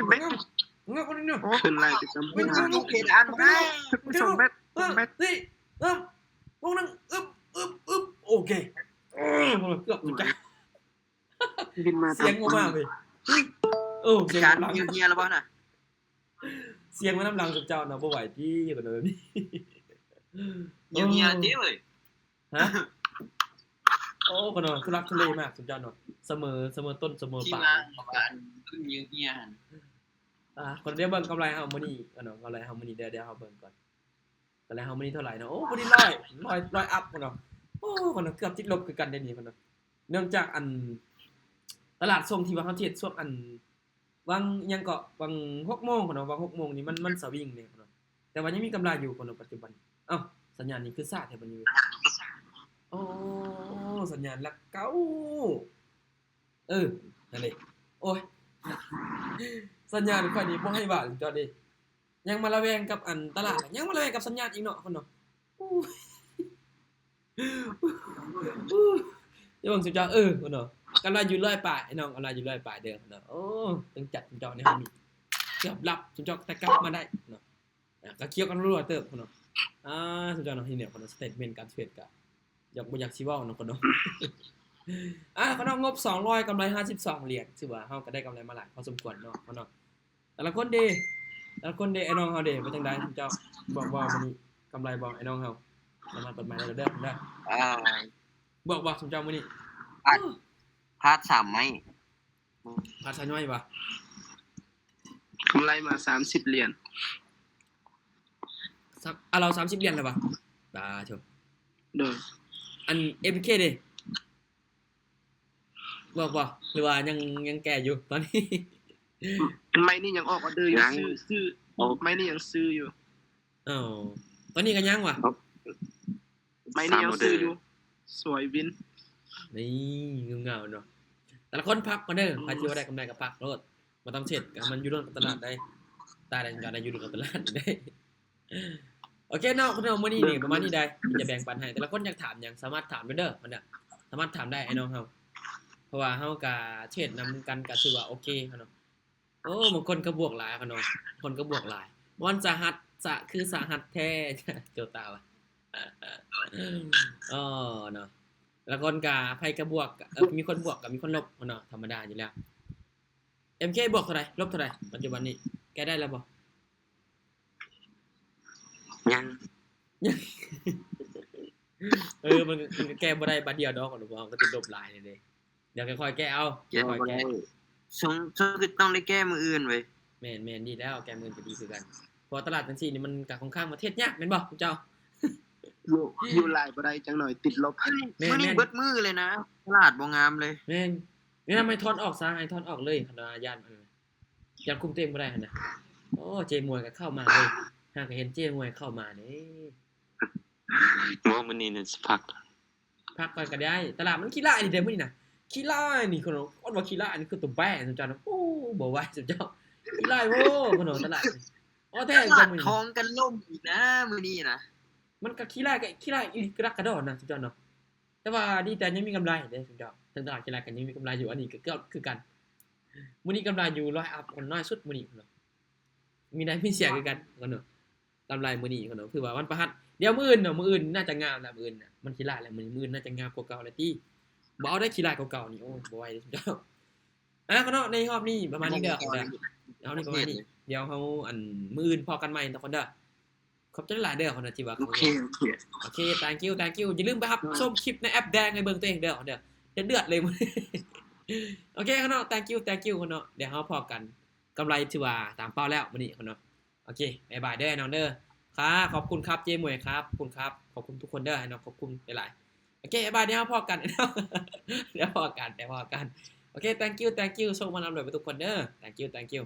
[SPEAKER 1] งามคนนี้เนาะ
[SPEAKER 3] ขึ้นไล่ไปจำ
[SPEAKER 4] มัน
[SPEAKER 3] มือ
[SPEAKER 4] ลูกเพดานได้
[SPEAKER 3] 2 เมตร
[SPEAKER 1] นี่วงนึงโอเคเกือบจะ
[SPEAKER 3] บินมา
[SPEAKER 1] เสียงออกมาเลยเสียง
[SPEAKER 4] การ
[SPEAKER 1] หลัง
[SPEAKER 4] เงียบๆแล้วบ่น่ะ
[SPEAKER 1] เสียงมันน้ำลังสุดเจ้านะบ่ไหวที่กว่าเดิมนี่
[SPEAKER 4] เงียบๆติเว้ย
[SPEAKER 1] ฮะโอ้คนนอนทุลักทุเลมากสุดยอดเนาะเสมอต้นเสมอ
[SPEAKER 4] ที่
[SPEAKER 1] ปลาย
[SPEAKER 4] มาของการเงียบ
[SPEAKER 1] คนเดียวเบิ่งกำไรเฮามื้อนี้เนาะกำไรเฮามื้อนี้เดี๋ยวเฮาเบิ่งก่อนกำไรเฮามื้อนี้เท่าไหร่เนาะโอ้มื้อนี้ร้อยอัพคนเนาะโอ้คนเนาะเกือบติดลบคือกันได้นี่คนเนาะเนื่องจากอันตลาดส่งที่ว่าเฮาเทศช่วงอันวังยังเกาะวัง 6:00 นคนเนาะวัง 6:00 นนี่มันสวิงเนี่ยคนเนาะแต่ว่ายังมีกำไรอยู่คนเนาะปัจจุบันอ้าวสัญญาณนี้คือซ่าแท้บัดนี้โอ้สัญญาณละเก้านั่นดิโอ้ยสัญญาณค่อยนี้บ่ให้บาทจอดดิยังมาระแวงกับอันตลาดยังมาระแวงกับสัญญาณอีกเนาะคนเนาะเดี๋ยวเบิ่งสุดยอดคนเนาะกำไรอยู่ร้อยปลายไอ้น้องกำไรอยู่ร้อยปลายเด้อคนเนาะโอ้ตึงจัดสุดยอดในห้องนี้เกือบรับสุดยอดแต่กลับมาได้เนาะก็เคี้ยวกันรัวๆเติบคนเนาะสุดยอดเนาะที่เนี่ยคนเนาะสเตทเมนต์การเทรดก็อยากสิเว้าเนาะคนเนาะคนเนาะงบ200กำไร52เหรียญถือว่าเฮาก็ได้กำไรมาหลายพอสมควรเนาะคนเนาะแต่ละคนเด้ไอ้น้องเฮาเด้เป็นจังได๋สุดยอดบอกว่ามื้อนี้กำไรบอกไอ้น้องเฮาสามารถเปิดไมค์ได้เด้อบอกสุดยอดมื้อนี้
[SPEAKER 4] พาด3ไม้
[SPEAKER 1] พ ขาดชายน้อยบ่
[SPEAKER 3] กำไรมา30 เหรียญ
[SPEAKER 1] สักเรา30เหรียญแล้วบ่ตาเถอะ
[SPEAKER 3] โดย
[SPEAKER 1] อัน MK ดิบอกบ่หรือว่ายังแก่อยู่ตอนนี้
[SPEAKER 3] ไม่นี่ยังออกออเดอร์อยู่ซื้อไม่นี่ยังซื้ออยู่
[SPEAKER 1] อ้าวตอนนี้ก็ยังว่ะ
[SPEAKER 3] ไม่นี่ยังซื้ออยู่ สวยวิน
[SPEAKER 1] นี่เงาๆเนาะแต่ละคนพักมาเด้อใครที่ว่าได้กำไรก็พักโลดบ่ต้องเช็ดกับมันอยู่ร่วมกับตลาดได้ตาได้ก็ได้อยู่ร่วมกับตลาดได้ โอเคเนาะคุณน้องมื้อนี้นี่ประมาณนี้ได้จะแบ่งปันให้แต่ละคนอยากถามหยังสามารถถามได้เด้อมันน่ะสามารถถามได้ไอ้น้องเฮาเพราะว่าเฮาก็เทรดนำกันก็ถือว่าโอเคเนาะโอ้บางคนก็บวกหลายเนาะคนก็บวกหลายวันสหัสคือสหัสแท้ โจตาว่ะ อ๋อเนาะแล้วคนก็ไผก็บวกมีคนบวกกับมีคนลบเนาะธรรมดาอยู่แล้ว MK บวกเท่าไหร่ลบเท่าไหร่ปัจจุบันนี้แกได้แล้วบ่
[SPEAKER 4] ยัง
[SPEAKER 1] มันก็แก้บ่ได้บัดเดียวดอกหรือว่าก็ติดลบหลายนี่เด้เดี๋ยวค่อยๆแก้เอา
[SPEAKER 4] แก้
[SPEAKER 1] ค่อย
[SPEAKER 4] บ่
[SPEAKER 1] ๆ
[SPEAKER 4] ได้
[SPEAKER 1] แก้
[SPEAKER 4] สงคือต้องได้แก้มื้ออื่นเว้ย
[SPEAKER 1] แม่นๆดีแล้วแก้มือก็ดีคือกันเพราะตลาดจังซี่นี่มันก็ค่อนข้างประเทศยากแม่นบ่คุณเจ้า
[SPEAKER 3] อยู่หลายบ่ได้จังหน่อยติดลบ
[SPEAKER 1] แม่น
[SPEAKER 4] มื้อนี้เบิดมื้อเลยนะตลาดบ่งามเลย
[SPEAKER 1] แม่นนี่ทำไมทอนออกซะให้ทอนออกเลยคณะย่านย่านคุมตัวเองบ่ได้หั่นน่ะโอ้เจมวยก็เข้ามาเลยหากเห็นเจมวยเข้ามานี่
[SPEAKER 5] ว่ามันนี่เนี่ยสักพัก
[SPEAKER 1] พักก่อนก็ได้ตลาดมันขี้ร้ายนี่เด้มื้อนี้น่ะขี้ร้ายนี่คนว่าขี้ร้ายนี่คือตัวแป้สุดเจ้านะโอ้บ่ไหวสุดเจ้าขี้ร้ายโว้คนตลาดอ๋อแท้
[SPEAKER 4] ต
[SPEAKER 1] จั
[SPEAKER 4] ลาง ด
[SPEAKER 1] มื้อ
[SPEAKER 4] ทองกันล่มอีกนะมื้อนี้นะ
[SPEAKER 1] มันก็ขี้ร้ายอีกระกระดอนนะสุดเจ้าเนาะแต่ว่าดีแต่ยังมีกำไรเด้สุดเจ้าทั้งตลาดขี้ร้ายกันยังมีกำไรอยู่อันนี้ก็คือกันมื้อนี้กำไรอยู่100อัพคนน้อยสุดมื้อนี้เนาะมีได้มีเสียคือกันคนเนาะกำไรมื้อนี้คนเนาะคือว่าวันประหัสเดี๋ยวมื้ออื่นเนาะมื้ออื่นน่าจะงามแล้วมื้ออื่นน่ะมันขี้ร้ายแล้วมื้ออื่นน่าจะงามกว่าเก่าแล้วติบ่เอาได้ขี้ร้ายกว่าเก่านี่โอ้บ่ไหวเด้สุดเจ้าคนเนาะในรอบนี้ประมาณนี้เด้อเอานี่ประมาณนี้เดี๋ยวเฮาอันมื้ออื่นพอกันใหม่ทุกคนเด้อขอบใจหลายเด้อคนน่ะที่ว่า
[SPEAKER 3] โอเค
[SPEAKER 1] โอเค thank youอย่าลืมไปครับชมคลิปในแอปแดงให้เบิ่งตัวเองเด้อเดือดเลยมื้อ โอเคคนเนาะ thank you คนเนาะเดี๋ยวเฮาพอกันกำไรถือว่าตามเป้าแล้วมื้อนี้คนเนาะโอเคบ๊ายบายเด้อน้องเด้อครับขอบคุณครับเจมวยครับขอบคุณครับขอบคุณทุกคนเด้อเนาะขอบคุณหลายๆโอเคบ๊ายบายเดี๋ยวเฮาพอกัน เดี๋ยวพอกันโอเค thank you ส่งมานำเลยไปทุกคนเด้อ thank you